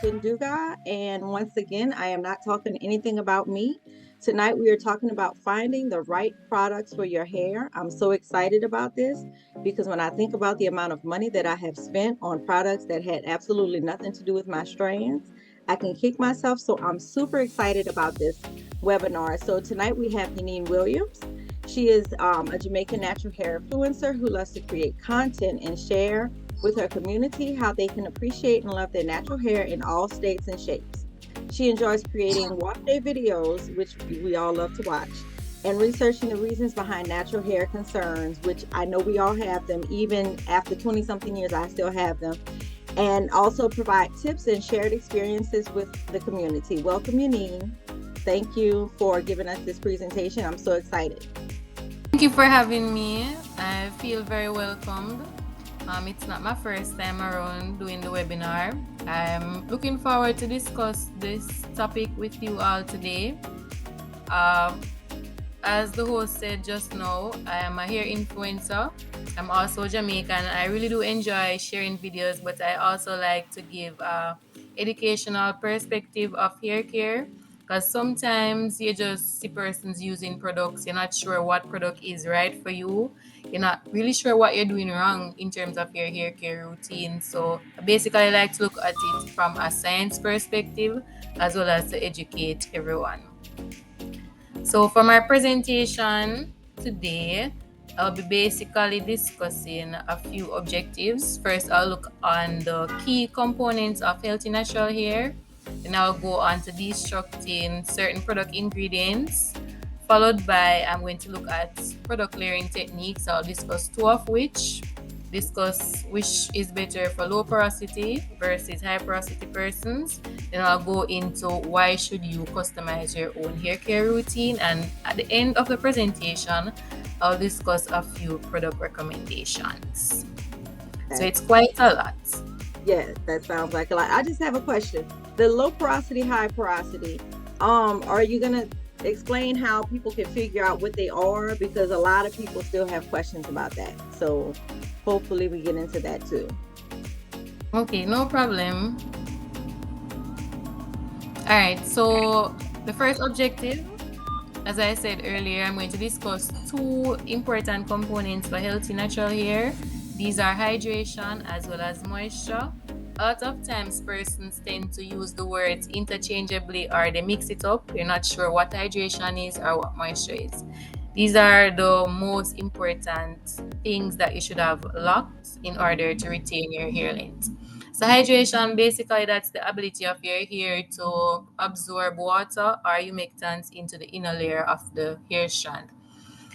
Duga, and once again, I am not talking anything about me. Tonight, we are talking about finding the right products for your hair. I'm so excited about this because when I think about the amount of money that I have spent on products that had absolutely nothing to do with my strands, I can kick myself. So I'm super excited about this webinar. So tonight, we have Yanine Williams. She is a Jamaican natural hair influencer who loves to create content and share with her community how they can appreciate and love their natural hair in all states and shapes. She enjoys creating wash day videos, which we all love to watch, and researching the reasons behind natural hair concerns, which I know we all have them. Even after 20 something years, I still have them. And also provide tips and shared experiences with the community. Welcome, Yanine. Thank you for giving us this presentation. I'm so excited. Thank you for having me. I feel very welcomed. It's not my first time around doing the webinar. I'm looking forward to discuss this topic with you all today. Um, as the host said just now, I am a hair influencer. I'm also Jamaican. I really do enjoy sharing videos, but I also like to give a educational perspective of hair care because sometimes you just see persons using products, you're not sure what product is right for you, you're not really sure what you're doing wrong in terms of your hair care routine. So basically, I like to look at it from a science perspective as well as to educate everyone. So for my presentation today, I'll be basically discussing a few objectives. First, I'll look on the key components of healthy natural hair. Then I'll go on to deconstructing certain product ingredients. Followed by, I'm going to look at product layering techniques. I'll discuss two of which. Discuss which is better for low porosity versus high porosity persons. Then I'll go into why should you customize your own hair care routine. And at the end of the presentation, I'll discuss a few product recommendations. So Okay. it's quite a lot. Yes, that sounds like a lot. I just have a question. The low porosity, high porosity, are you gonna explain how people can figure out what they are? Because a lot of people still have questions about that. So hopefully we get into that too. Okay, no problem. All right, so the first objective, as I said earlier, I'm going to discuss two important components for healthy natural hair. These are hydration as well as moisture. A lot of times persons tend to use the words interchangeably or they mix it up. You're not sure what hydration is or what moisture is. These are the most important things that you should have locked in order to retain your hair length. So hydration, basically that's the ability of your hair to absorb water or humectants into the inner layer of the hair strand.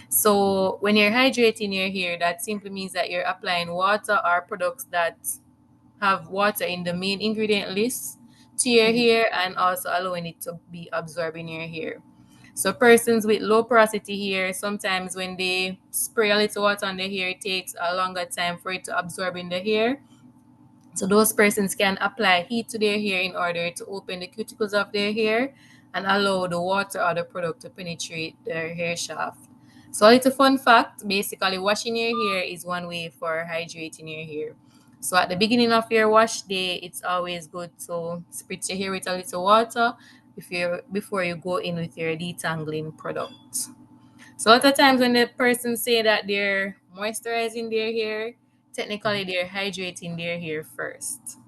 So when you're hydrating your hair, that simply means that you're applying water or products that have water in the main ingredient list to your Mhm. hair and also allowing it to be absorbed in your hair. So persons with low porosity hair, sometimes when they spray a little water on the hair, it takes a longer time for it to absorb in the hair. So those persons can apply heat to their hair in order to open the cuticles of their hair and allow the water or the product to penetrate their hair shaft. So a little fun fact, basically washing your hair is one way for hydrating your hair. So at the beginning of your wash day, it's always good to spritz your hair with a little water before you go in with your detangling product. So a lot of times when the person say that they're moisturizing their hair, technically they're hydrating their hair first.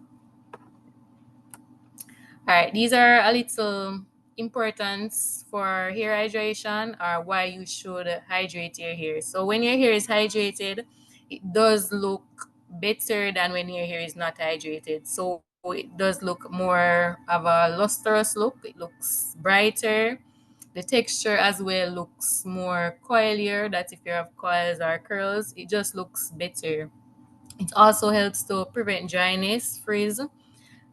All right, these are a little importance for hair hydration or why you should hydrate your hair. So when your hair is hydrated, it does look better than when your hair is not hydrated. So it does look more of a lustrous look. It looks brighter. The texture as well looks more coilier. That if you have coils or curls, it just looks better. It also helps to prevent dryness, frizz,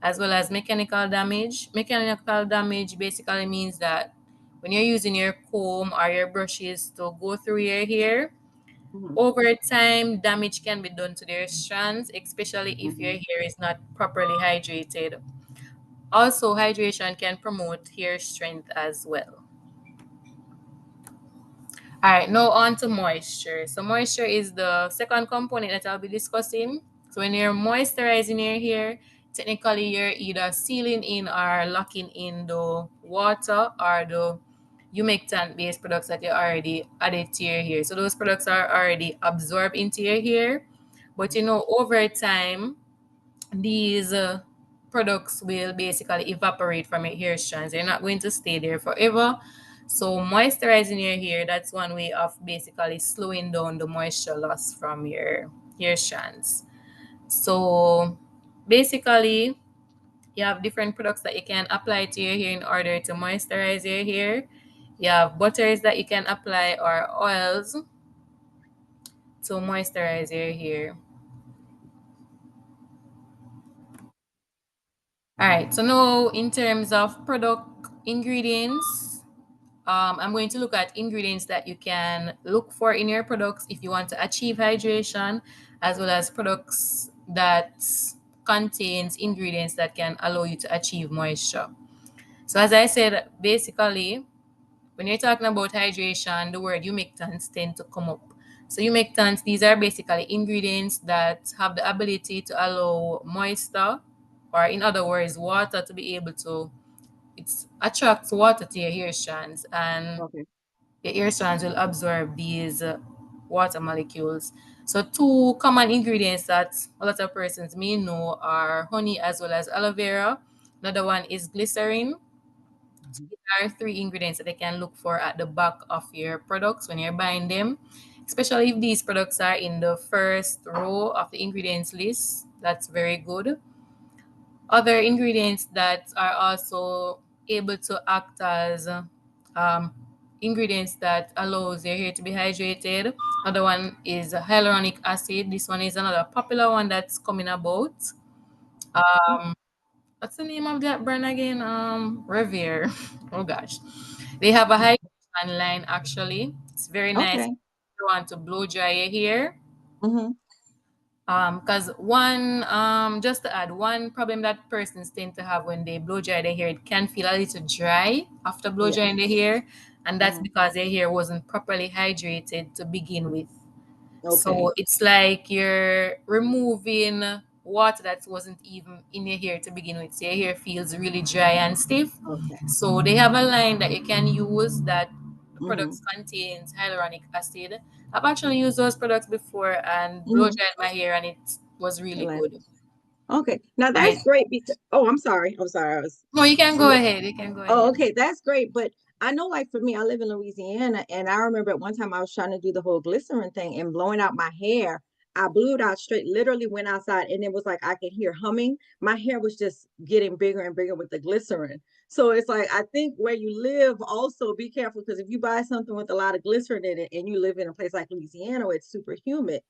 as well as mechanical damage. Mechanical damage basically means that when you're using your comb or your brushes to go through your hair, Mhm. over time, damage can be done to their strands, especially if your hair is not properly hydrated. Also, hydration can promote hair strength as well. All right, now on to moisture. So moisture is the second component that I'll be discussing. So when you're moisturizing your hair, technically you're either sealing in or locking in the water or the humectant based products that you already added to your hair. So those products are already absorbed into your hair. But over time, these products will basically evaporate from your hair strands. They're not going to stay there forever. So moisturizing your hair, that's one way of basically slowing down the moisture loss from your hair strands. So basically, you have different products that you can apply to your hair in order to moisturize your hair. You have butters that you can apply or oils to moisturize your hair. All right, so now in terms of product ingredients, I'm going to look at ingredients that you can look for in your products if you want to achieve hydration, as well as products that contains ingredients that can allow you to achieve moisture. So as I said, basically, when you're talking about hydration, the word humectants tend to come up. So humectants, these are basically ingredients that have the ability to allow moisture, or in other words, water to be able to, it attracts water to your hair strands, and Okay. your hair strands will absorb these water molecules. So two common ingredients that a lot of persons may know are honey as well as aloe vera. Another one is glycerin. Mhm. Are three ingredients that they can look for at the back of your products when you're buying them, especially if these products are in the first row of the ingredients list. That's very good. Other ingredients that are also able to act as ingredients that allows your hair to be hydrated. Another one is hyaluronic acid. This one is another popular one that's coming about. What's the name of that brand again? Revere. Oh gosh. They have a hydration line actually. It's very nice if Okay. you want to blow dry your hair. Mm-hmm. Because one just to add, one problem that persons tend to have when they blow dry their hair, it can feel a little dry after blow drying the Yes. hair, and that's Mm-hmm. because their hair wasn't properly hydrated to begin with. So Okay. it's like you're removing water that wasn't even in your hair to begin with. So your hair feels really dry and stiff. Okay. So they have a line that you can use that the Mm-hmm. products contains hyaluronic acid. I've actually used those products before and blow Mm-hmm. dried my hair and it was really good. Okay. Now that's Right. great because oh, I'm sorry. I'm sorry. I was No, you can go ahead. You can go Oh, ahead. okay, that's great. But I know, like for me, I live in Louisiana, and I remember at one time I was trying to do the whole glycerin thing and blowing out my hair. I blew it out straight, literally went outside, and it was like I could hear humming. My hair was just getting bigger and bigger with the glycerin. So it's like I think where you live, also be careful because if you buy something with a lot of glycerin in it, and you live in a place like Louisiana where it's super humid,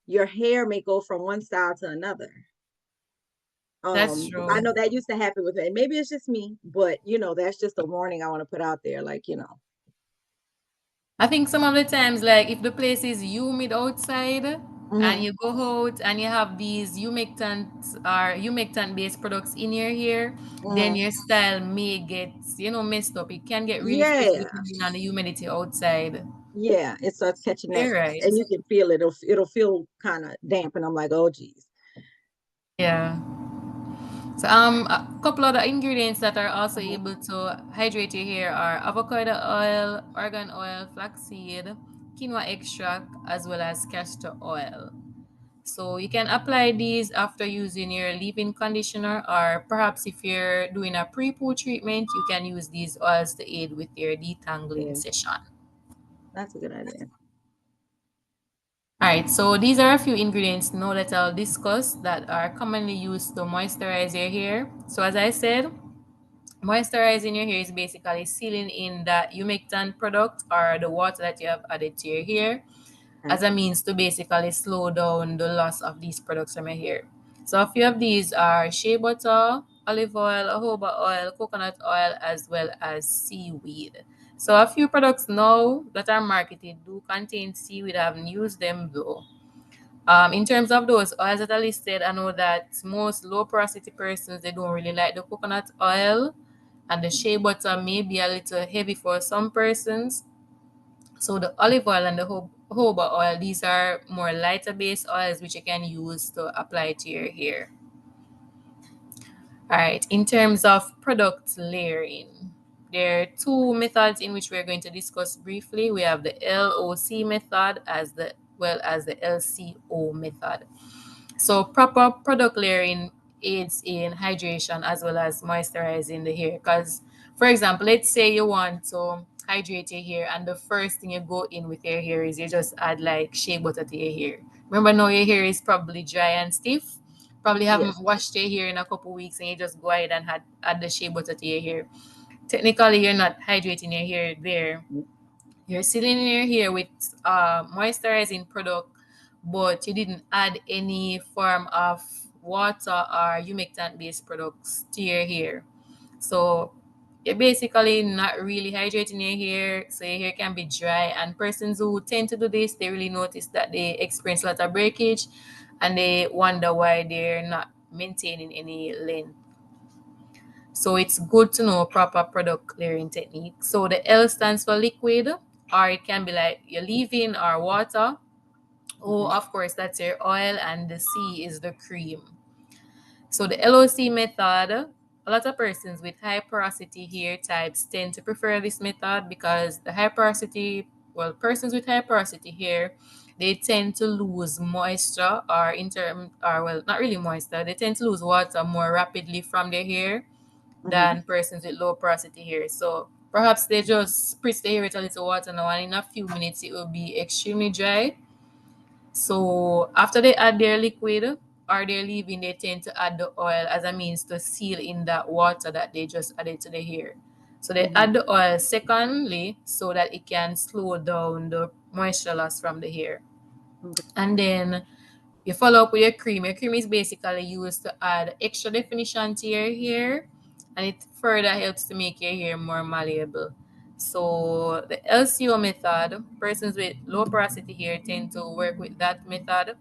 your hair may go from one style to another. That's I true. know that used to happen with me. Maybe it's just me, but that's just a warning I want to put out there. I think some of the times, like if the place is humid outside and Hmm. you go out and you have these humectant based products in your hair, then Hmm. your style may get, messed up. It can get really stiff Yeah, depending on the humidity outside. yeah, it starts catching that, You're right. and you can feel it. It'll feel kind of damp, and I'm like, oh geez. Yeah. So a couple other ingredients that are also Hmm. able to hydrate your hair are avocado oil, argan oil, flaxseed, quinoa extract, as well as castor oil. So you can apply these after using your leave-in conditioner, or perhaps if you're doing a pre-poo treatment, you can use these oils to aid with your detangling Yeah, session. that's a good idea. All right, so these are a few ingredients now that I'll discuss that are commonly used to moisturize your hair. So as I said, moisturizing your hair is basically sealing in that humectant product or the water that you have added to your hair Okay. as a means to basically slow down the loss of these products from your hair. So a few of these are shea butter, olive oil, jojoba oil, coconut oil, as well as seaweed. So a few products now that are marketed do contain seaweed. I haven't used them though. In terms of those oils that are listed, I know that most low porosity persons they don't really like the coconut oil, and the shea butter may be a little heavy for some persons. So the olive oil and the jojoba oil, these are more lighter based oils which you can use to apply to your hair. All right, in terms of product layering, there are two methods in which we're going to discuss briefly. We have the LOC method as the LCO method. So proper product layering aids in hydration as well as moisturizing the hair. Because, for example, let's say you want to hydrate your hair, and the first thing you go in with your hair is you just add like shea butter to your hair. Remember, now your hair is probably dry and stiff. Probably haven't Yes. washed your hair in a couple weeks, and you just go ahead and add the shea butter to your hair. Technically, you're not hydrating your hair there. You're sealing your hair with moisturizing product, but you didn't add any form of water or humectant based products to your hair. So you're basically not really hydrating your hair, so your hair can be dry. And persons who tend to do this, they really notice that they experience a lot of breakage, and they wonder why they're not maintaining any length. So it's good to know proper product clearing technique. So the L stands for liquid, or it can be like your leave-in or water. Oh, Hmm. of course, that's your oil, and the C is the cream. So the LOC method, a lot of persons with high porosity hair types tend to prefer this method because the high porosity, well, persons with high porosity hair, they tend to lose moisture or not really moisture, they tend to lose water more rapidly from their hair Hmm. than persons with low porosity hair. So perhaps they just spritz the hair with a little water now, and in a few minutes it will be extremely dry. So after they add their liquid or their leave-in, they tend to add the oil as a means to seal in that water that they just added to the hair. So they Hmm. add the oil secondly so that it can slow down the moisture loss from the hair. Okay. And then you follow up with your cream. Your cream is basically used to add extra definition to your hair, and it further helps to make your hair more malleable. So the LCO method, persons with low porosity hair tend to work with that method.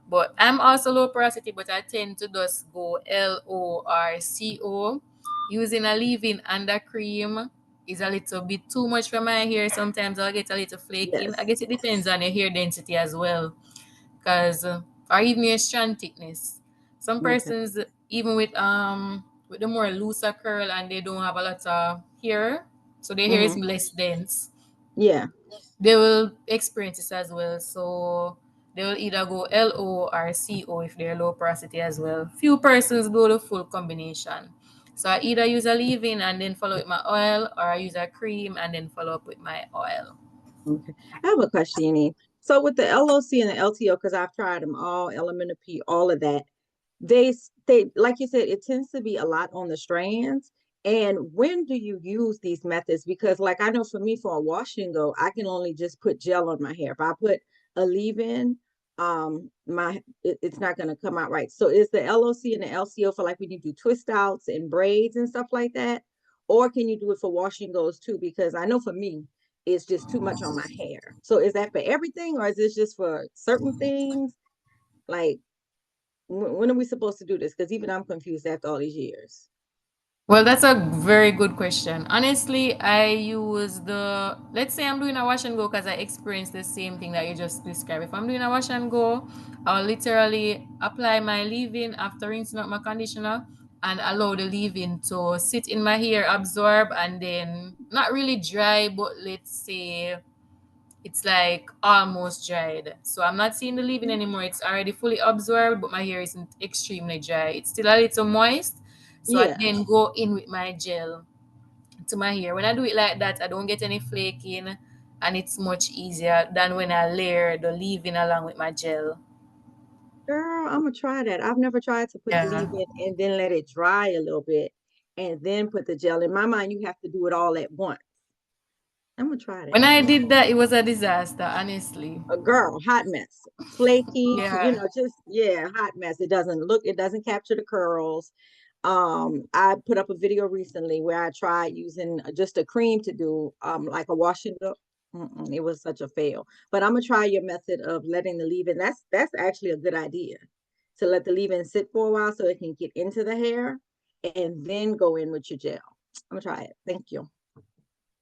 But I'm also low porosity, but I tend to just go LO or CO. Using a leave-in and a cream is a little bit too much for my hair. Sometimes I'll get a little flaking. I Yes. guess it depends on your hair density as well, because or even your strand thickness. Some Okay. persons, even with the more looser curl and they don't have a lot of hair, so their hair is Hmm. less dense, Yeah. they will experience this as well. So they will either go LO or CO if they're low porosity as well. Few persons do the full combination. So I either use a leave-in and then follow with my oil, or I use a cream and then follow up with my oil. Okay. I have a question, Yanine. So with the LOC and the LTO, because I've tried them all, Elemental P, all of that, they like you said, it tends to be a lot on the strands. And when do you use these methods? Because like I know for me for a wash and go, I can only just put gel on my hair. If I put a leave-in, it's not going to come out right. So is the LOC and the LCO for like when you do twist outs and braids and stuff like that? Or can you do it for wash and goes too? Because I know for me, it's just too much on my hair. So is that for everything or is this just for certain things? Like when are we supposed to do this? Because even I'm confused after all these years. Well, that's a very good question. Honestly, I use let's say I'm doing a wash and go because I experienced the same thing that you just described. If I'm doing a wash and go, I'll literally apply my leave-in after rinsing out my conditioner and allow the leave-in to sit in my hair, absorb, and then not really dry, but let's say it's like almost dried. So I'm not seeing the leave-in anymore. It's already fully absorbed, but my hair isn't extremely dry. It's still a little moist. So I Yeah. then go in with my gel to my hair. When I do it like that, I don't get any flaking, and it's much easier than when I layer the leave-in along with my gel. Girl, I'm gonna try that. I've never tried to put the Yeah. leave in and then let it dry a little bit and then put the gel. In my mind, you have to do it all at once. I'm gonna try When that. I did that, it was a disaster, honestly. A girl, hot mess. Flaky, Yeah. just yeah, hot mess. It doesn't capture the curls. I put up a video recently where I tried using just a cream to do like a wash and go. Mm-mm, it was such a fail. But I'm gonna try your method of letting the leave-in. That's actually a good idea to let the leave-in sit for a while so it can get into the hair and then go in with your gel. I'm gonna try it. Thank you.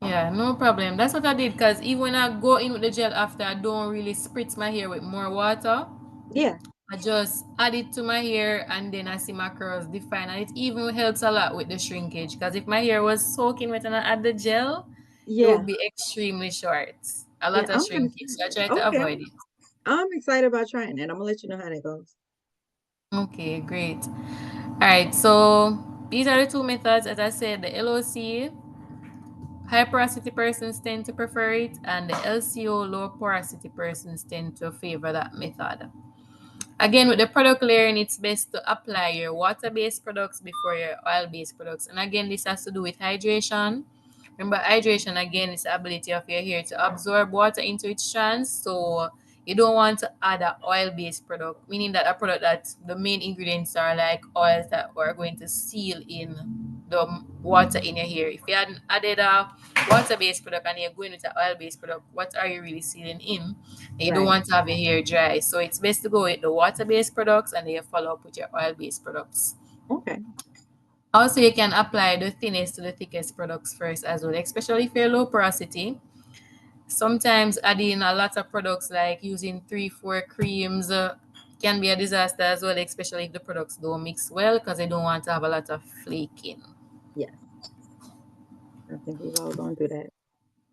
Yeah, no problem. That's what I did because even when I go in with the gel after, I don't really spritz my hair with more water. Yeah. I just add it to my hair and then I see my curls define. And it even helps a lot with the shrinkage because if my hair was soaking wet and I add the gel, it Yeah. would be extremely short. A Yeah, lot of I'm gonna shrinkage. try So I that. try to Okay, avoid it. I'm excited about trying that. I'm gonna let you know how that goes. Okay, great. All right, so these are the two methods. As I said, the LOC, high porosity persons tend to prefer it, and the LCO, low porosity persons tend to favor that method. Again, with the product layering, it's best to apply your water-based products before your oil-based products. And again, this has to do with hydration. Remember, hydration again is the ability of your hair to absorb water into its strands. So you don't want to add an oil-based product, meaning that a product that the main ingredients are like oils that are going to seal in the water in your hair. If you hadn't added a water-based product and you're going with an oil-based product, what are you really sealing in? And you don't Right. want to have your hair dry. So it's best to go with the water-based products and then you follow up with your oil-based products. Okay. Also, you can apply the thinnest to the thickest products first as well, especially if you're low porosity. Sometimes adding a lot of products like using 3, 4 creams can be a disaster as well, especially if the products don't mix well because they don't want to have a lot of flaking. Yes. I think we've all gone through that.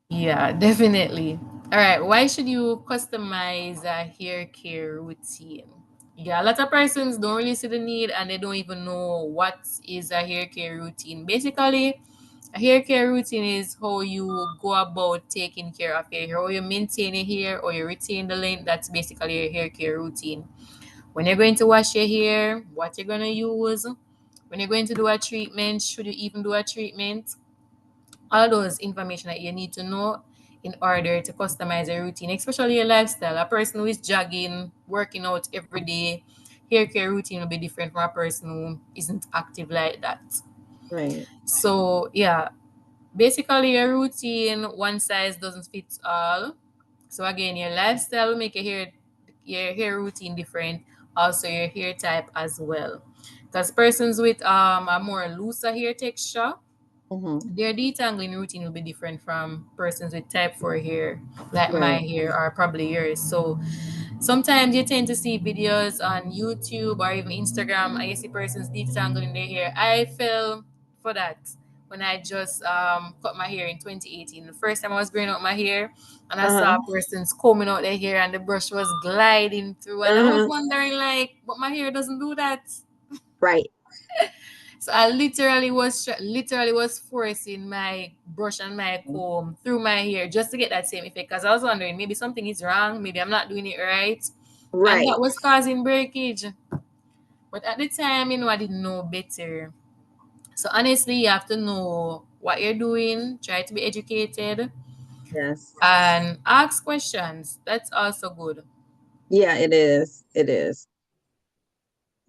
Yeah, definitely. All right, why should you customize a hair care routine? Yeah, a lot of persons don't really see the need and they don't even know what is a hair care routine. Basically, a hair care routine is how you go about taking care of your hair, how you maintain your hair or you retain the length. That's basically your hair care routine. When you're going to wash your hair, what you're going to use, when you're going to do a treatment, should you even do a treatment, all those information that you need to know in order to customize a routine, especially your lifestyle. A person who is jogging, working out every day, hair care routine will be different from a person who isn't active like that. Right. So yeah, basically your routine, one size doesn't fit all. So again, your lifestyle will make your hair routine different. Also your hair type as well. Because persons with a more looser hair texture, Mm-hmm. their detangling routine will be different from persons with type 4 hair, like my Right. hair or probably yours. So sometimes you tend to see videos on YouTube or even Instagram and you see persons detangling their hair. I fell for that when I just cut my hair in 2018. The first time I was growing out my hair and I saw Uh-huh. persons combing out their hair and the brush was gliding through and I was Uh-huh. wondering like, but my hair doesn't do that. Right. So I literally was forcing my brush and my comb through my hair just to get that same effect. Because I was wondering maybe something is wrong, maybe I'm not doing it right, and that Right. was causing breakage. But at the time, I didn't know better. So honestly, you have to know what you're doing. Try to be educated Yes. and ask questions. That's also good. Yeah, it is. It is.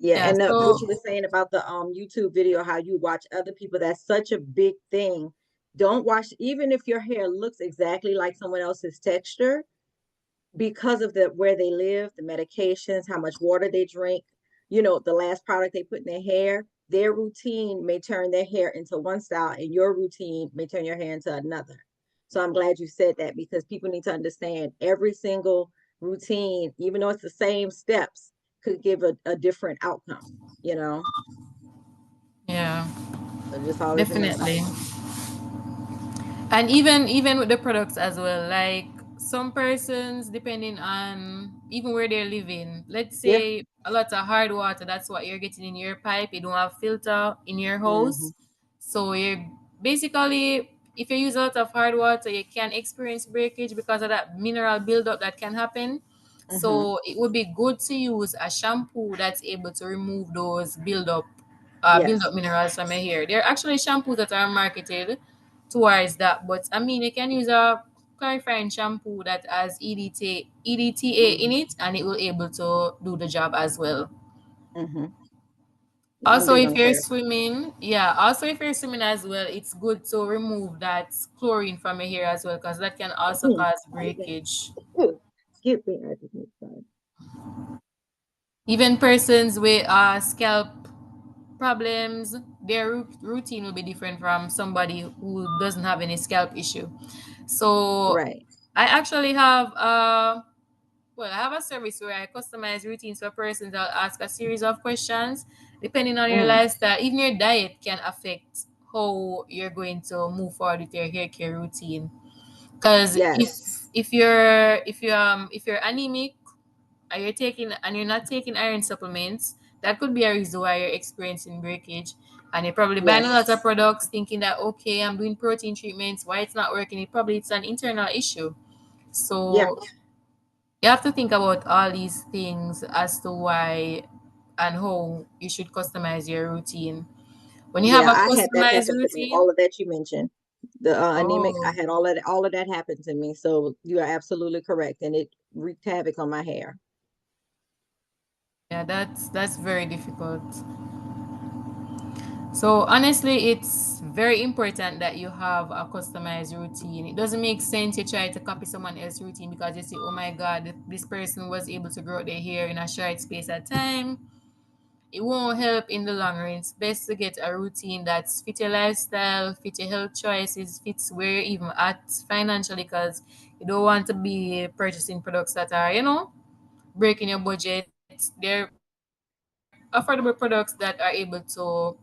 Yeah, Yeah. and what So you were saying about the YouTube video, how you watch other people, that's such a big thing. Don't watch, even if your hair looks exactly like someone else's texture, because of the where they live, the medications, how much water they drink, the last product they put in their hair, their routine may turn their hair into one style, and your routine may turn your hair into another. So I'm glad you said that because people need to understand every single routine, even though it's the same steps, could give a different outcome, you know? yeah, So just always remember definitely. that. And even with the products as well, like some persons depending on even where they're living, let's Yeah. say a lot of hard water, that's what you're getting in your pipe, you don't have filter in your Mm-hmm. house, so you're basically, if you use a lot of hard water, you can experience breakage because of that mineral buildup that can happen. Mm-hmm. So it would be good to use a shampoo that's able to remove those build Yes. up minerals from your hair. There are actually shampoos that are marketed towards that. But I mean, you can use a clarifying shampoo that has EDTA in it, and it will able to do the job as well. Mm-hmm. Yeah, I'm Also, big if on you're clarify. swimming, yeah, also if you're swimming as well, it's good to remove that chlorine from your hair as well, because that can also cause Excuse me. breakage. Ooh, excuse me. I just need to. Even persons with scalp problems, their routine will be different from somebody who doesn't have any scalp issue. So Right. I actually have well, I have a service where I customize routines for persons. I'll ask a series of questions depending on your Mm, lifestyle. Even your diet can affect how you're going to move forward with your hair care routine. Because yes, if you're anemic, and you're not taking iron supplements, that could be a reason why you're experiencing breakage. And you're probably buying a lot of yes, products thinking that, okay, I'm doing protein treatments, why it's not working? It's an internal issue. yeah, So you have to think about all these things as to why and how you should customize your routine. When you have yeah. a I had that customized happen to me. routine, All of that you mentioned, the anemic. I oh had all of that happen to me. So you are absolutely correct, and it wreaked havoc on my hair. yeah, that's very difficult. So honestly, it's very important that you have a customized routine. It doesn't make sense you try to copy someone else's routine because you say, "Oh my God, this person was able to grow their hair in a short space of time." It won't help in the long run. It's best to get a routine that's fit your lifestyle, fit your health choices, fits where you're even at financially, because you don't want to be purchasing products that are, breaking your budget. They're affordable products that are able to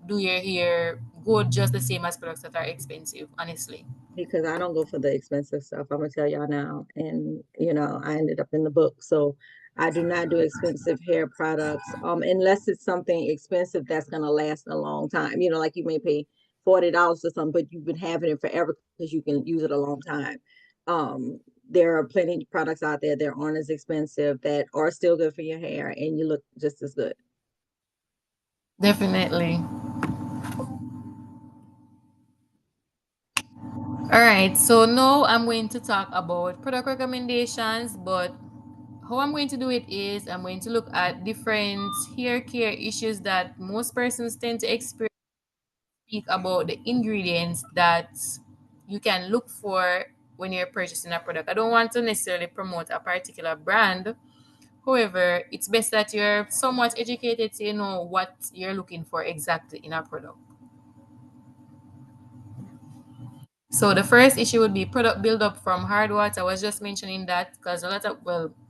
do your hair good just the same as products that are expensive, honestly. Because I don't go for the expensive stuff. I'm gonna tell y'all now. And I ended up in the book. So I do not do expensive hair products. Unless it's something expensive that's gonna last a long time. Like you may pay $40 for something, but you've been having it forever because you can use it a long time. There are plenty of products out there that aren't as expensive that are still good for your hair and you look just as good. Definitely. All right, so now I'm going to talk about product recommendations, but how I'm going to do it is I'm going to look at different hair care issues that most persons tend to experience, speak about the ingredients that you can look for when you're purchasing a product. I don't want to necessarily promote a particular brand. However, it's best that you're somewhat educated so you know what you're looking for exactly in a product. So the first issue would be product buildup from hard water. I was just mentioning that because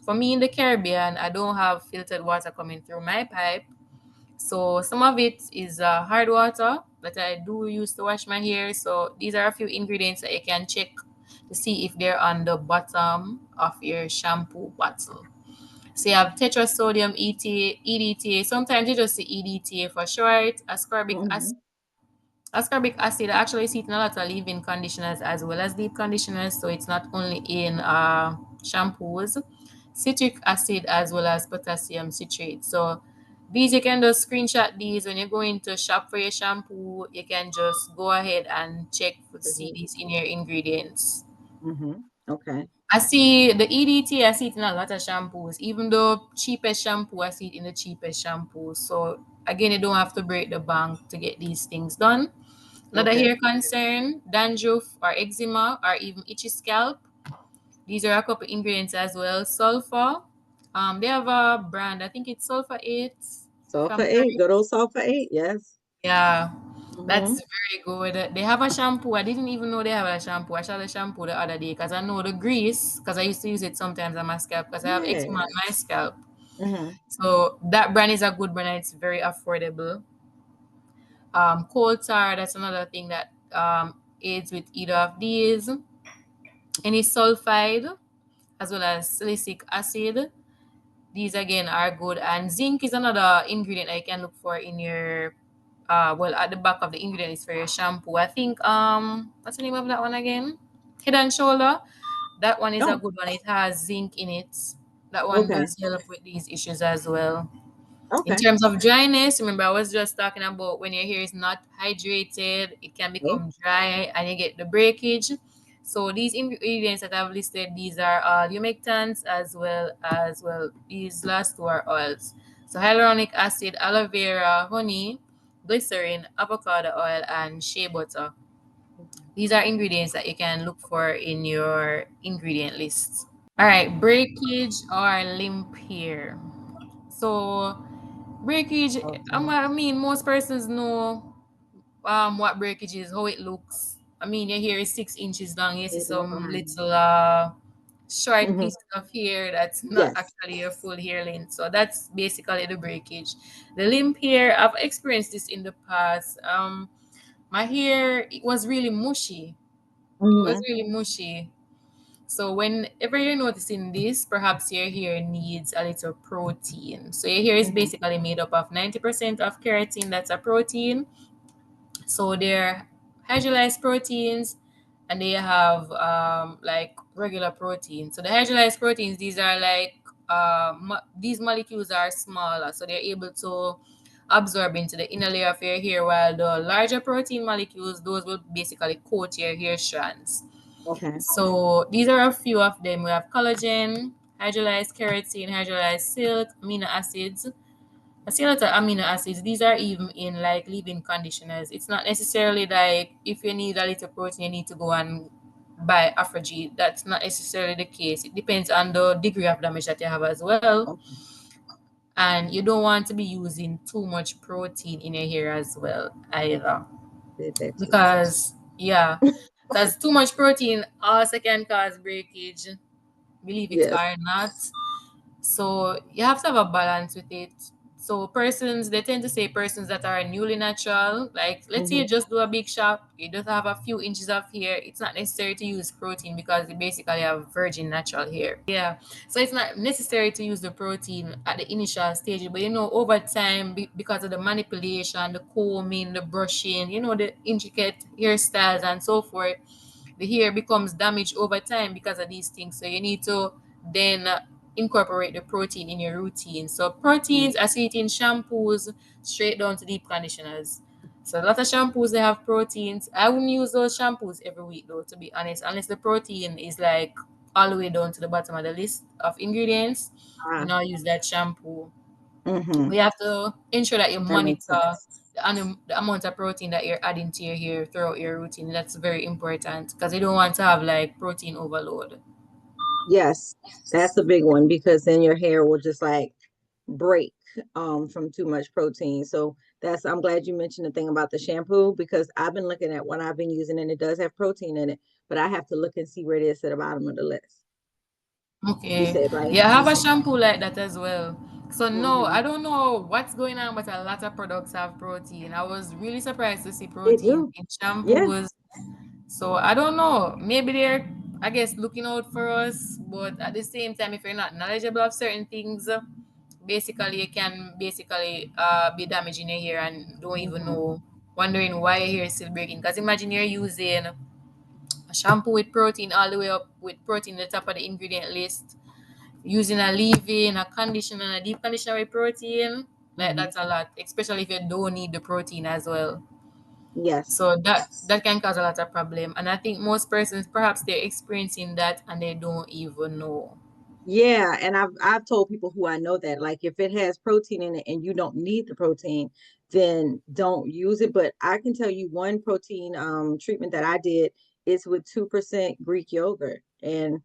for me in the Caribbean, I don't have filtered water coming through my pipe. So some of it is hard water that I do use to wash my hair. So these are a few ingredients that you can check to see if they're on the bottom of your shampoo bottle. So you have tetrasodium EDTA. Sometimes you just see EDTA for short. Hmm. Ascorbic acid, I actually see it in a lot of leave-in conditioners as well as deep conditioners, so it's not only in shampoos. Citric acid as well as potassium citrate. So these you can just screenshot these when you're going to shop for your shampoo. You can just go ahead and check to see these in your ingredients. Hmm. Okay. I see the EDT, I see it in a lot of shampoos. Even though cheapest shampoo, I see it in the cheapest shampoo. So again, you don't have to break the bank to get these things done. Another Okay. hair concern, dandruff or eczema or even itchy scalp. These are a couple ingredients as well. Sulfur. They have a brand. I think it's Sulfur 8. If I'm Sulfur eight, correct. good old sulfur eight. Yes. Yeah, that's Hmm. very good. They have a shampoo. I didn't even know they have a shampoo. I saw the shampoo the other day because I know the grease because I used to use it sometimes on my scalp because I have eczema on my Yes. scalp. Hmm. So that brand is a good brand and it's very affordable. Coal tar, that's another thing that aids with either of these. Any sulfide as well as silicic acid. These again are good. And zinc is another ingredient that you can look for in your at the back of the ingredients for your shampoo. I think what's the name of that one again? Head and shoulder. That one is a Oh, good one. It has zinc in it. That one okay. does help with these issues as well. In Okay. terms of dryness, remember I was just talking about when your hair is not hydrated, it can Okay. become dry and you get the breakage. So these ingredients that I've listed, these are all humectants as well. These last two are oils. So hyaluronic acid, aloe vera, honey, glycerin, avocado oil, and shea butter. These are ingredients that you can look for in your ingredient list. All right, breakage or limp hair. So breakage, Okay. I mean, most persons know what breakage is, how it looks. I mean, your hair is 6 inches long. You see Good some Lord. little short Hmm. piece of hair that's not Yes. actually your full hair length. So that's basically the breakage. The limp hair, I've experienced this in the past. My hair, it was really mushy. It was Hmm. really mushy. So whenever you're noticing this, perhaps your hair needs a little protein. So your hair is Hmm. basically made up of 90% of keratin, that's a protein. So they're hydrolyzed proteins, and they have like regular proteins. So the hydrolyzed proteins, these are like these molecules are smaller, so they're able to absorb into the inner layer of your hair, while the larger protein molecules, those will basically coat your hair strands. Okay. So these are a few of them. We have collagen, hydrolyzed keratin, hydrolyzed silk, amino acids. I see a lot of amino acids. These are even in like leave-in conditioners. It's not necessarily like if you need a little protein, you need to go and buy Afrogy. That's not necessarily the case. It depends on the degree of damage that you have as well. Okay. And you don't want to be using too much protein in your hair as well either. Did that too. Because yeah, because too much protein also can cause breakage, believe it Yes. or not. So you have to have a balance with it. So persons, they tend to say persons that are newly natural, like let's say Hmm. you just do a big shop, you just have a few inches of hair. It's not necessary to use protein because you basically have virgin natural hair. Yeah. So it's not necessary to use the protein at the initial stage, but over time, because of the manipulation, the combing, the brushing, the intricate hairstyles and so forth, the hair becomes damaged over time because of these things. So you need to then incorporate the protein in your routine. So proteins, I see it in shampoos, straight down to deep conditioners. So a lot of shampoos they have proteins. I wouldn't use those shampoos every week though, to be honest, unless the protein is like all the way down to the bottom of the list of ingredients. Ah. Then I'll use that shampoo. Hmm. We have to ensure that you That makes monitor sense. the amount of protein that you're adding to your hair throughout your routine. That's very important because you don't want to have like protein overload. Yes, that's a big one because then your hair will just like break from too much protein. So that's I'm glad you mentioned the thing about the shampoo because I've been looking at what I've been using and it does have protein in it, but I have to look and see where it is at the bottom of the list. You Okay. said, right? Yeah, I have a shampoo like that as well. So no, Hmm. I don't know what's going on, but a lot of products have protein. I was really surprised to see They protein do. in Yeah. shampoos. So I don't know. Maybe they're, I guess, looking out for us, but at the same time, if you're not knowledgeable of certain things, basically you can basically be damaging your hair and don't even Hmm. know, wondering why your hair is still breaking. Because imagine you're using a shampoo with protein all the way up with protein at the top of the ingredient list, using a leave-in, a conditioner, and a deep conditioner with protein. Like Hmm. that's a lot, especially if you don't need the protein as well. Yes. So that can cause a lot of problem, and I think most persons perhaps they're experiencing that and they don't even know. Yeah, and I've told people who I know that like if it has protein in it and you don't need the protein, then don't use it. But I can tell you one protein treatment that I did is with 2% Greek yogurt. And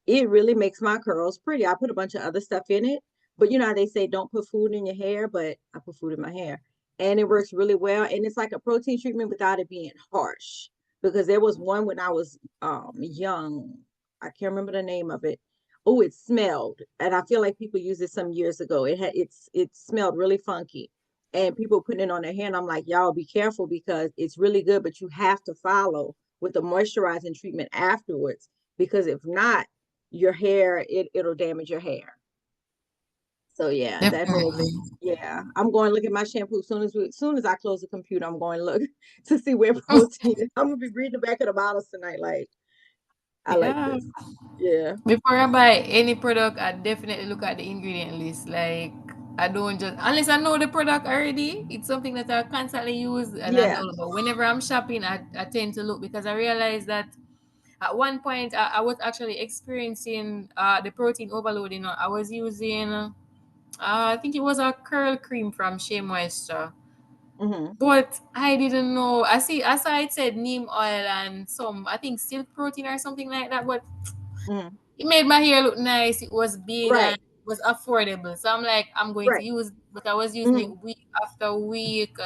it really makes my curls pretty. I put a bunch of other stuff in it, but you know how they say don't put food in your hair, but I put food in my hair. And it works really well. And it's like a protein treatment without it being harsh. Because there was one when I was young. I can't remember the name of it. Oh, it smelled, and I feel like people used it some years ago. It smelled really funky, and people putting it on their hair. And I'm like, y'all be careful because it's really good, but you have to follow with the moisturizing treatment afterwards because if not, your hair it'll damage your hair. So yeah, Definitely. yeah. I'm going to look at my shampoo as soon as I close the computer. I'm going to look to see where protein is. I'm gonna be reading the back of the bottles tonight. Like I like Yeah. this. Yeah, Before I buy any product, I definitely look at the ingredient list. Like I don't just unless I know the product already. It's something that I constantly use and I yeah. know. But whenever I'm shopping, I tend to look because I realize that at one point I was actually experiencing the protein overload. I was using I think it was a curl cream from Shea Moisture. Hmm. But I didn't know. I saw it said neem oil and some I think silk protein or something like that. But Hmm. it made my hair look nice. It was big and Right. it was affordable. So I'm like, I'm going to Right. use, but I was using Hmm. it week after week.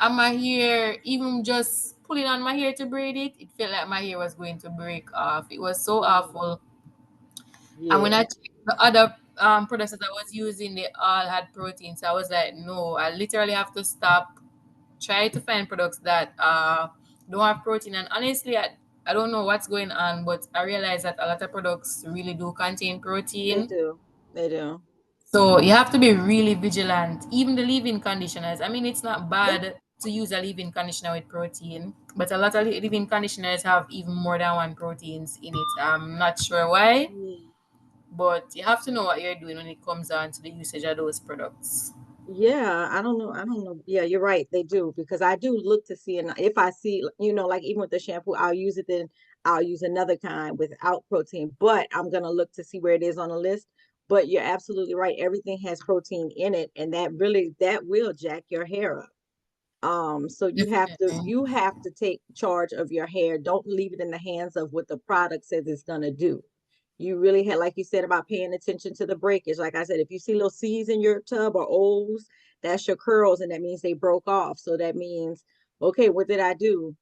And my hair, even just pulling on my hair to braid it, it felt like my hair was going to break off. It was so Hmm. awful. And when I Yeah, checked the other products that I was using, they all had protein. So I was like, no, I literally have to stop, try to find products that don't have protein. And honestly, I don't know what's going on, but I realized that a lot of products really do contain they protein. do. They do. So you have to be really vigilant. Even the leave-in conditioners. I mean, it's not Yeah. bad to use a leave-in conditioner with protein, but a lot of leave-in conditioners have even more than one proteins in it. I'm not sure why, Mm. but you have to know what you're doing when it comes down to the usage of those products. Yeah, I don't know. I don't know. Yeah, you're right. They do because I do look to see, and if I see, like even with the shampoo, I'll use it. Then I'll use another kind without protein. But I'm gonna look to see where it is on the list. But you're absolutely right. Everything has protein in it, and that will jack your hair up. So Definitely. you have to take charge of your hair. Don't leave it in the hands of what the product says it's gonna do. You really had, like you said, about paying attention to the breakage. Like I said, if you see little C's in your tub or O's, that's your curls, and that means they broke off. So that means, okay, what did I do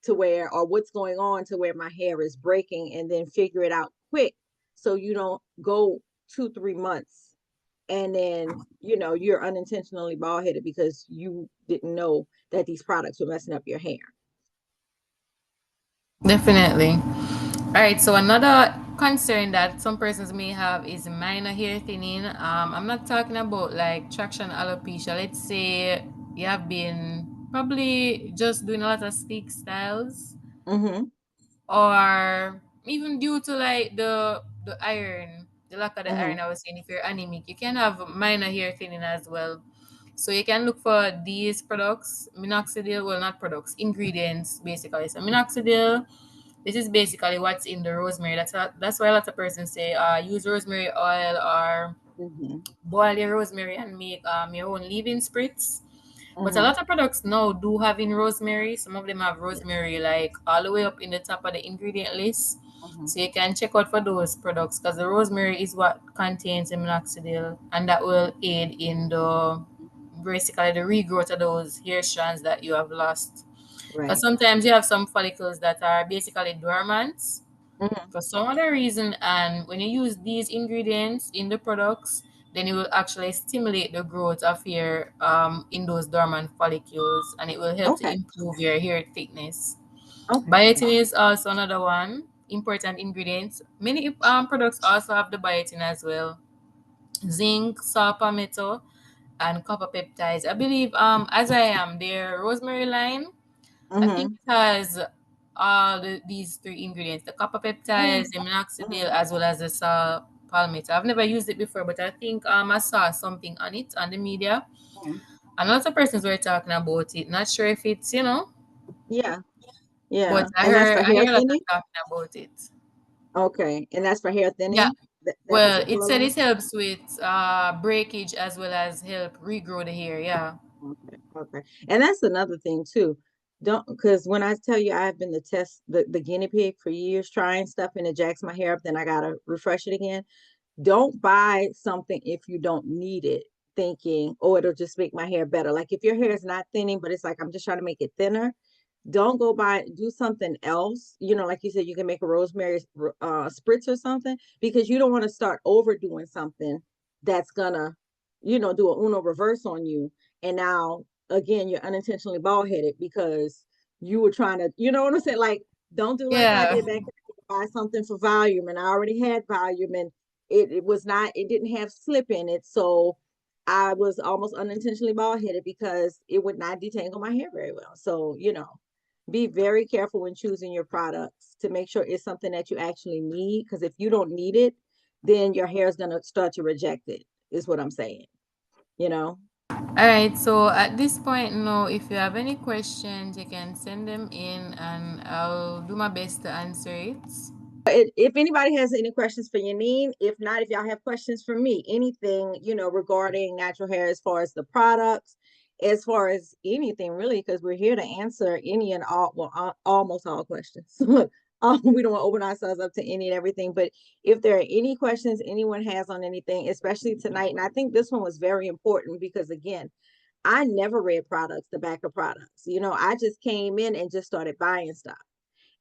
to where, or what's going on to where my hair is breaking, and then figure it out quick so you don't go 2, 3 months and then you're unintentionally bald headed because you didn't know that these products were messing up your hair. Definitely. All right. So another concern that some persons may have is minor hair thinning. I'm not talking about like traction alopecia. Let's say you have been probably just doing a lot of stick styles, Mm-hmm. or even due to like the iron, the lack of the Mm-hmm. iron. I was saying, if you're anemic, you can have minor hair thinning as well. So you can look for these products, minoxidil. Well, not products, ingredients basically. So minoxidil, this is basically what's in the rosemary. That's why a lot of persons say use rosemary oil, or Mm-hmm. boil your rosemary and make your own leave-in spritz. But a Mm-hmm. lot of products now do have in rosemary. Some of them have Yes. rosemary like all the way up in the top of the ingredient list. Mm-hmm. So you can check out for those products because the rosemary is what contains the minoxidil, and that will aid in the basically the regrowth of those hair strands that you have lost. Because Right. sometimes you have some follicles that are basically dormant Mm-hmm. for some other reason, and when you use these ingredients in the products, then it will actually stimulate the growth of hair in those dormant follicles, and it will help to Okay. improve your hair thickness. Okay. Biotin is also another one important ingredient. Many products also have the biotin as well: zinc, saw palmetto, and copper peptides. I believe as I am their rosemary line, I think Mm-hmm. it has all these three ingredients: the copper Oh. peptides, the minoxidil, Mm-hmm. as well as the saw palmetto. I've never used it before, but I think I saw something on it on the media. Mm-hmm. And lots of persons were talking about it. Not sure if it's, Yeah. Yeah. but I And that's heard for I hair hear a lot of thinning. talking about it. Okay. And that's for hair Yeah. thinning. That Well, it particular said line. it helps with breakage as well as help regrow the hair. Yeah. Okay, okay. And that's another thing too. Don't, because when I tell you I've been the guinea pig for years trying stuff and it jacks my hair up, then I gotta refresh it again. Don't buy something if you don't need it, thinking, oh, it'll just make my hair better. Like if your hair is not thinning, but it's like I'm just trying to make it thinner, don't go buy, do something else. Like you said, you can make a rosemary spritz or something, because you don't want to start overdoing something that's gonna, do a uno reverse on you. And now again, you're unintentionally bald headed because you were trying to, you know what I'm saying? Like, don't do like I Yeah. did back in the day, buy something for volume, and I already had volume, and it didn't have slip in it. So I was almost unintentionally bald headed because it would not detangle my hair very well. So, be very careful when choosing your products to make sure it's something that you actually need. Because if you don't need it, then your hair is going to start to reject it, is what I'm saying, you know? All right. So at this point now, if you have any questions, you can send them in and I'll do my best to answer it. If anybody has any questions for Yanine, if not, if y'all have questions for me, anything, regarding natural hair, as far as the products, as far as anything really, because we're here to answer any and all, well, almost all questions. We don't want to open ourselves up to any and everything, but if there are any questions anyone has on anything, especially tonight, and I think this one was very important because again, I never read products, the back of products. I just came in and just started buying stuff.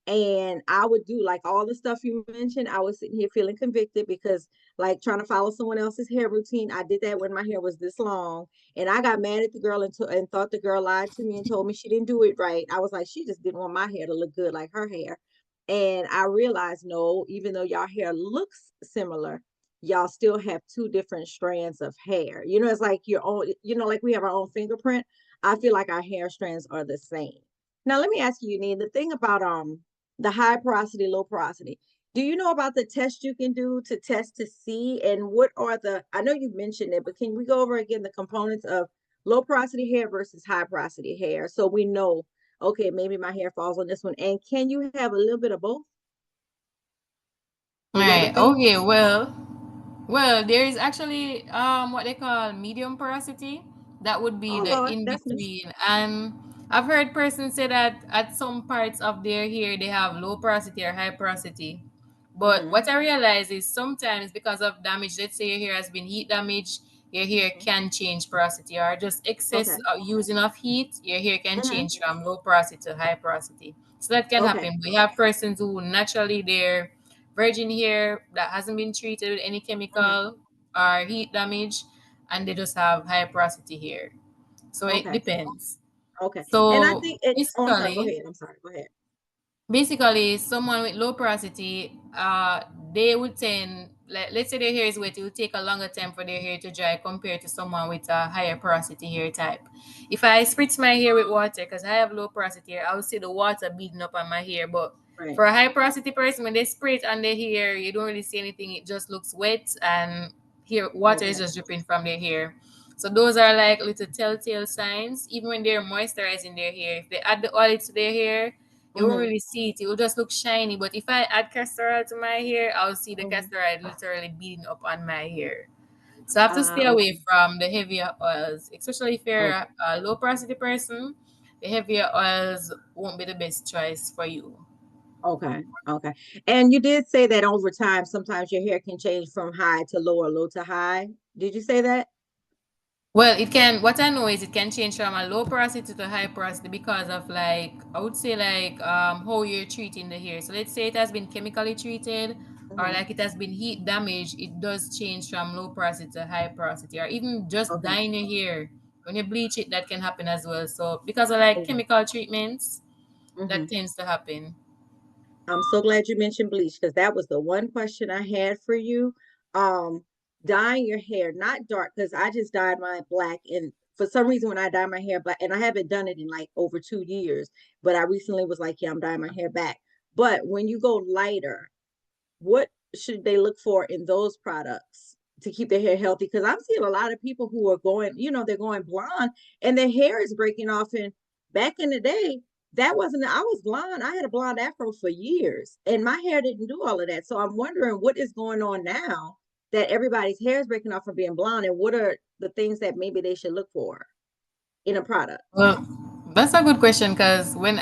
And I would do like all the stuff you mentioned. I was sitting here feeling convicted because like trying to follow someone else's hair routine. I did that when my hair was this long, and I got mad at the girl and thought the girl lied to me and told me she didn't do it right. I was like, she just didn't want my hair to look good like her hair. And I realized, no, even though y'all hair looks similar, y'all still have two different strands of hair. It's like your own, like we have our own fingerprint. I feel like our hair strands are the same. Now let me ask you, Nene, the thing about the high porosity, low porosity. Do you know about the test you can do to test to see? And what are I know you mentioned it, but can we go over again the components of low porosity hair versus high porosity hair so we know, okay, maybe my hair falls on this one. And can you have a little bit of both? All Is that a right. thing? Okay. Well, there is actually what they call medium porosity. That would be Oh the Lord, in that's new. between. And I've heard persons say that at some parts of their hair they have low porosity or high porosity. But Mm-hmm. what I realize is sometimes because of damage, let's say your hair has been heat damage, your hair Mm-hmm. can change porosity, or just excess Okay. using of heat, your hair can Mm-hmm. change from low porosity to high porosity. So that can Okay. happen. We have persons who naturally their virgin hair that hasn't been treated with any Mm-hmm. chemical or heat damage, and they just have high porosity hair. So it Okay. depends. Okay. And I So think it. Oh, I'm sorry. Go basically, ahead. I'm sorry. Go ahead. basically someone with low porosity, they would tend, like, let's say their hair is wet, it would take a longer time for their hair to dry compared to someone with a higher porosity hair type. If I spritz my hair with water, because I have low porosity hair, I would see the water beating up on my hair. But Right. for a high porosity person, when they spray it on their hair, you don't really see anything. It just looks wet, and here water is Okay. just dripping from their hair. So those are like little telltale signs. Even when they're moisturizing their hair, if they add the oil to their hair, you won't Mm-hmm. really see it. It will just look shiny. But if I add castor oil to my hair, I'll see the Mm-hmm. castor oil literally beating up on my hair. So I have to stay away Okay. from the heavier oils, especially if you're Okay. a low porosity person. The heavier oils won't be the best choice for you. Okay. Okay. And you did say that over time, sometimes your hair can change from high to low or low to high. Did you say that? Well, it can. What I know is it can change from a low porosity to high porosity because of, like, I would say, like, how you're treating the hair. So let's say it has been chemically treated, or Hmm. like it has been heat damage. It does change from low porosity to high porosity, or even just Okay. dyeing your hair when you bleach it. That can happen as well. So because of like Okay. chemical treatments, Hmm. that tends to happen. I'm so glad you mentioned bleach because that was the one question I had for you. Um, Dyeing your hair, not dark, because I just dyed mine black. And for some reason, when I dye my hair black, and I haven't done it in like over 2 years, but I recently was like, yeah, I'm dyeing my hair back. But when you go lighter, what should they look for in those products to keep their hair healthy? Because I'm seeing a lot of people who are going, they're going blonde and their hair is breaking off. And back in the day, that wasn't, I was blonde. I had a blonde afro for years and my hair didn't do all of that. So I'm wondering what is going on now that everybody's hair is breaking off from being blonde, and what are the things that maybe they should look for in a product? Well, that's a good question because when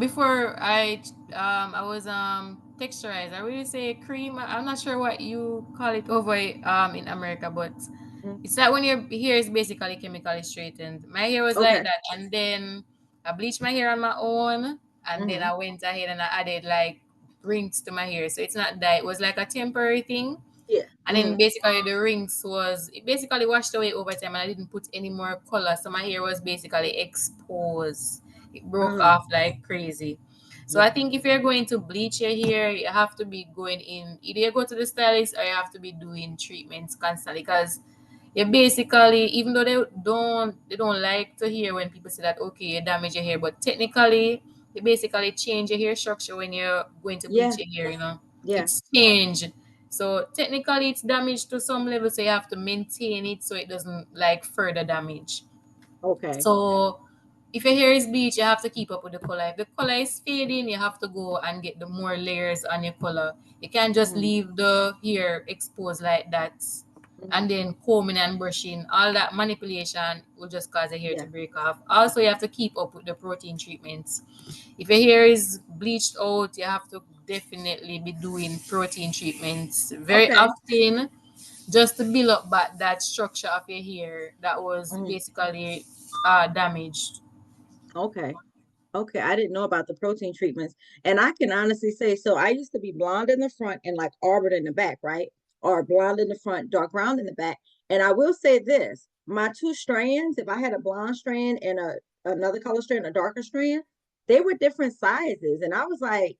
before I was texturized. I really say cream. I'm not sure what you call it over in America, but Mhm. it's like when your hair is basically chemically straightened. My hair was like Okay. that, and then I bleached my hair on my own, and then Hmm. I went ahead and I added like rings to my hair. So it's not that, it was like a temporary thing. Yeah. And then basically the rings was, it basically washed away over time, and I didn't put any more color. So my hair was basically exposed. It broke Hmm. off like crazy. So I Okay. think if you're going to bleach your hair, you have to be going in, either you go to the stylist or you have to be doing treatments constantly, because you basically, even though they don't like to hear when people say that, okay, you damage your hair, but technically you basically change your hair structure when you're going to bleach Yeah. your hair. Yeah. It's changed. So technically it's damaged to some level, so you have to maintain it so it doesn't like further damage. Okay. So if your hair is bleached, you have to keep up with the color. If the color is fading, you have to go and get the more layers on your color. You can't just Hmm. leave the hair exposed like that. Hmm. And then combing and brushing, all that manipulation will just cause the hair to Yeah. break off. Also, you have to keep up with the protein treatments. If your hair is bleached out, you have to definitely be doing protein treatments very Okay. often, just to build up back that structure of your hair that was Hmm. basically damaged. Okay. Okay, I didn't know about the protein treatments. And I can honestly say, so I used to be blonde in the front and like auburn in the back, right? Or blonde in the front, dark brown in the back. And I will say this, my two strands, if I had a blonde strand and another color strand, a darker strand, they were different sizes. And I was like,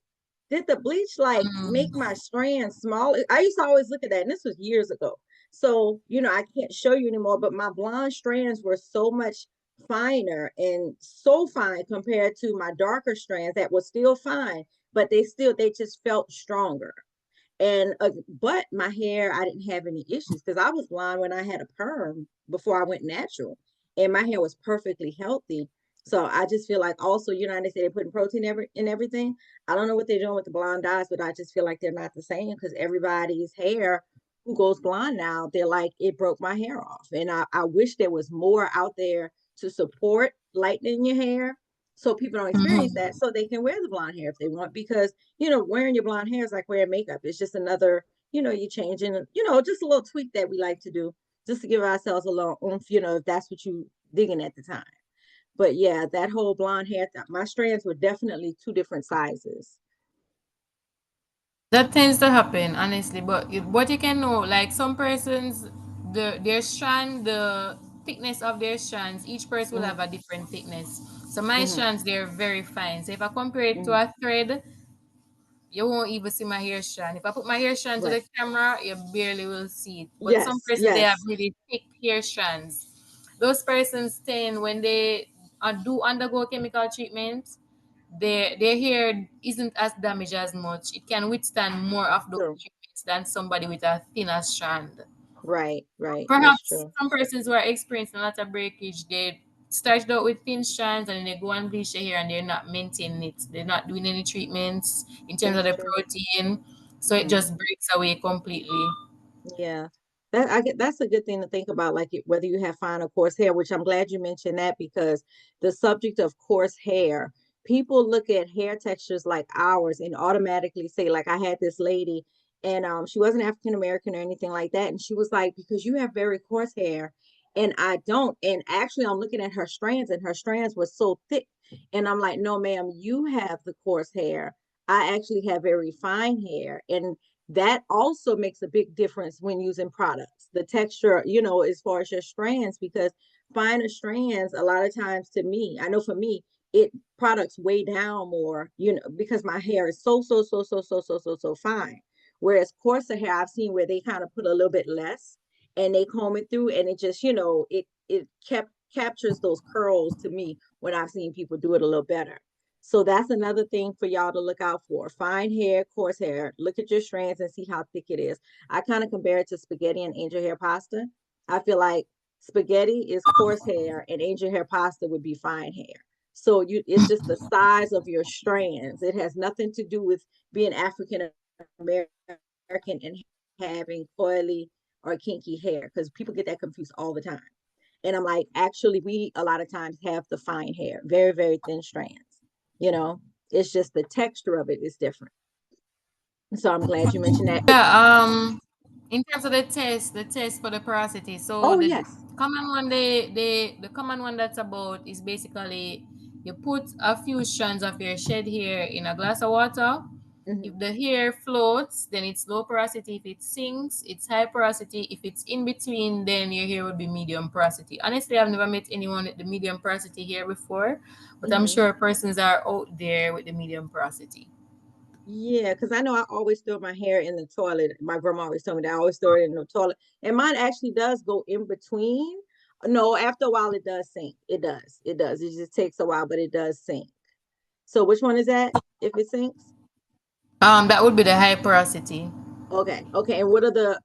did the bleach like make Mm. my strand small? I used to always look at that, and this was years ago. So, I can't show you anymore, but my blonde strands were so much finer and so fine compared to my darker strands that was still fine, but they just felt stronger. And but my hair, I didn't have any issues because I was blonde when I had a perm before I went natural, and my hair was perfectly healthy. So I just feel like also, they say they're putting protein in everything. I don't know what they're doing with the blonde dyes, but I just feel like they're not the same because everybody's hair who goes blonde now, they're like, it broke my hair off. And I wish there was more out there to support lightening your hair so people don't experience Mhm. that so they can wear the blonde hair if they want because wearing your blonde hair is like wearing makeup. It's just another, you changing, just a little tweak that we like to do just to give ourselves a little oomph, if that's what you digging at the time. But yeah, that whole blonde hair, my strands were definitely two different sizes. That tends to happen, honestly. But what you can know, like some persons, their strand, the thickness of their strands, each person will Mm-hmm, have a different thickness. So my mm-hmm, strands, they're very fine. So if I compare it to mm-hmm. a thread, you won't even see my hair strand. If I put my hair strand to Right. the camera, you barely will see it. But some Yes, persons, they have yes. really thick hair strands. Those persons tend, when they do undergo chemical treatment, their hair isn't as damaged as much. It can withstand more of those True. treatments than somebody with a thinner strand. Right, right. That's Perhaps true. some persons who are experiencing a lot of breakage, they started out with thin strands and then they go and bleach their hair and they're not maintaining it. They're not doing any treatments in terms of That's the true. protein, so it Mm-hmm. just breaks away completely. Yeah, that's a good thing to think about, like whether you have fine or coarse hair, which I'm glad you mentioned that because the subject of coarse hair, people look at hair textures like ours and automatically say, like I had this lady and she wasn't African American or anything like that, and she was like, because you have very coarse hair and I don't. And actually I'm looking at her strands and her strands were so thick. And I'm like, no, ma'am, you have the coarse hair. I actually have very fine hair. And that also makes a big difference when using products. The texture, as far as your strands, because finer strands, a lot of times to me, I know for me, it products way down more, because my hair is so fine. Whereas coarser hair, I've seen where they kind of put a little bit less and they comb it through and it just, it kept captures those curls to me when I've seen people do it a little better. So that's another thing for y'all to look out for. Fine hair, coarse hair. Look at your strands and see how thick it is. I kind of compare it to spaghetti and angel hair pasta. I feel like spaghetti is coarse hair and angel hair pasta would be fine hair. So it's just the size of your strands. It has nothing to do with being African American and having coily or kinky hair because people get that confused all the time. And I'm like, actually, we a lot of times have the fine hair, very, very thin strands. You know, it's just the texture of it is different. So I'm glad you mentioned that. Yeah, in terms of the test for the porosity. So Oh, the yes. common one, the common one that's about is basically you put a few strands of your shed hair in a glass of water. Hmm. If the hair floats, then it's low porosity. If it sinks, it's high porosity. If it's in between, then your hair would be medium porosity. Honestly, I've never met anyone with the medium porosity hair before, but I'm Hmm. sure persons are out there with the medium porosity. Yeah, because I know I always throw my hair in the toilet. My grandma always told me that I always throw it in the toilet. And mine actually does go in between. No, after a while it does sink. It does. It does. It just takes a while, but it does sink. So which one is that if it sinks? That would be the high porosity. Okay. Okay. And what are the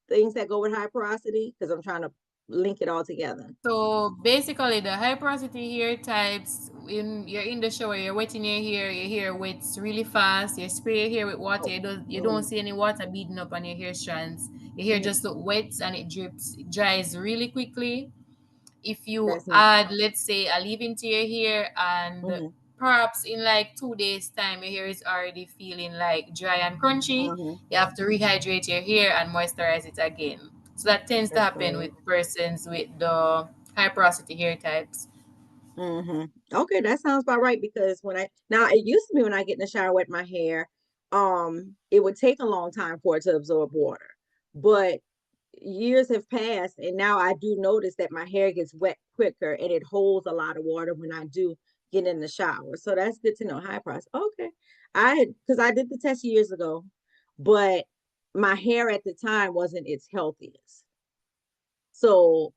things that go with high porosity? Because I'm trying to link it all together. So basically, the high porosity hair types, when you're in the shower, you're wetting your hair wets really fast. You spray your hair with water, Oh. you don't Mm-hmm. see any water beading up on your hair strands. Your hair Mm-hmm. just look wet and it drips, it dries really quickly. If you That's me. add, let's say, a leave into your hair, and Mm-hmm. perhaps in like 2 days time your hair is already feeling like dry and crunchy, Mm-hmm. you have to rehydrate your hair and moisturize it again. So that tends to That's happen with right. persons with the high porosity hair types. Mm-hmm. Okay, that sounds about right because now it used to be when I get in the shower with my hair, it would take a long time for it to absorb water. But years have passed and now I do notice that my hair gets wet quicker and it holds a lot of water when I do get in the shower. So that's good to know. High price. Okay. Because I did the test years ago, but my hair at the time wasn't its healthiest. So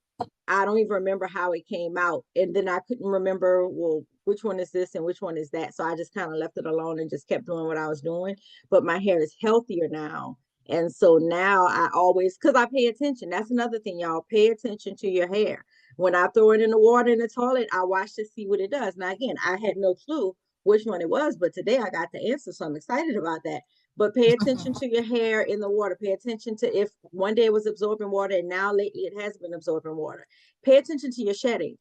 I don't even remember how it came out. And then I couldn't remember, well, which one is this and which one is that. So I just kind of left it alone and just kept doing what I was doing. But my hair is healthier now. And so now I always, because I pay attention. That's another thing, y'all. Pay attention to your hair. When I throw it in the water in the toilet, I watch to see what it does. Now, again, I had no clue which one it was, but today I got the answer. So I'm excited about that. But pay attention to your hair in the water. Pay attention to if one day it was absorbing water and now lately it has been absorbing water. Pay attention to your shedding.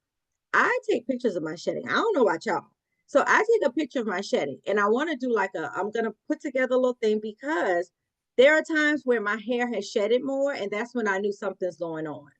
I take pictures of my shedding. I don't know about y'all. So I take a picture of my shedding and I want to do I'm going to put together a little thing because there are times where my hair has shedded more and that's when I knew something's going on.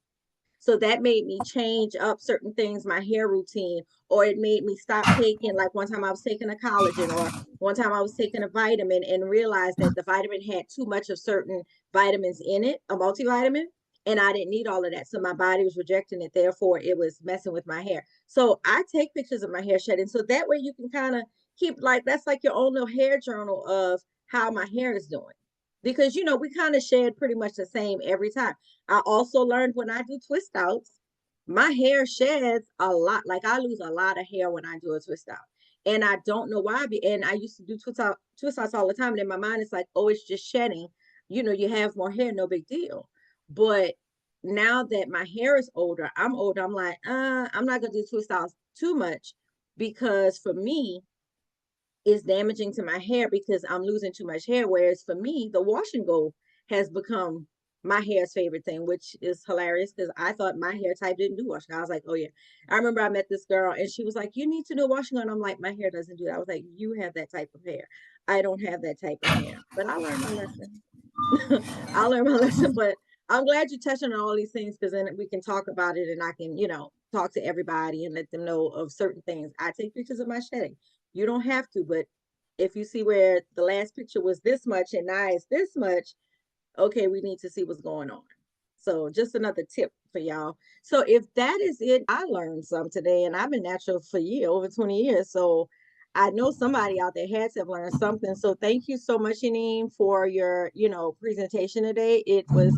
So that made me change up certain things, my hair routine, or it made me stop taking, like one time I was taking a collagen, or one time I was taking a vitamin and realized that the vitamin had too much of certain vitamins in it, a multivitamin, and I didn't need all of that. So my body was rejecting it. Therefore, it was messing with my hair. So I take pictures of my hair shedding. So that way you can kind of keep that's like your own little hair journal of how my hair is doing. Because we kind of shed pretty much the same every time. I also learned when I do twist outs, my hair sheds a lot. Like I lose a lot of hair when I do a twist out. And I don't know why. And I used to do twist outs all the time. And in my mind, it's like, oh, it's just shedding. You have more hair, no big deal. But now that my hair is older, I'm older, I'm like, I'm not gonna do twist outs too much because for me, is damaging to my hair because I'm losing too much hair. Whereas for me, the wash and go has become my hair's favorite thing, which is hilarious because I thought my hair type didn't do washing. I was like, oh yeah. I remember I met this girl and she was like, you need to do washing. And I'm like, my hair doesn't do that. I was like, you have that type of hair. I don't have that type of hair. But I learned my lesson. I learned my lesson, but I'm glad you touched on all these things because then we can talk about it and I can, talk to everybody and let them know of certain things. I take pictures of my shedding. You don't have to, but if you see where the last picture was this much and now it's this much, okay, we need to see what's going on. So just another tip for y'all. So if that is it, I learned some today and I've been natural for over 20 years. So I know somebody out there had to have learned something. So thank you so much, Yanine, for your, presentation today. It was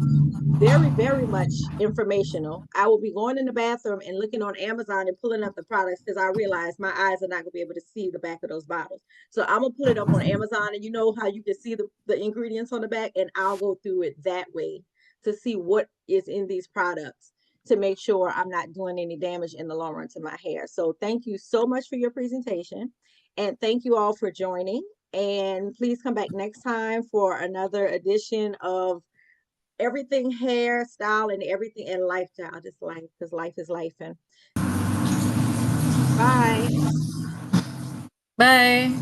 very, very much informational. I will be going in the bathroom and looking on Amazon and pulling up the products because I realize my eyes are not gonna be able to see the back of those bottles. So I'm gonna pull it up on Amazon and you know how you can see the ingredients on the back, and I'll go through it that way to see what is in these products to make sure I'm not doing any damage in the long run to my hair. So thank you so much for your presentation. And thank you all for joining. And please come back next time for another edition of everything hairstyle and everything and lifestyle, just life, because life is life. And bye. Bye.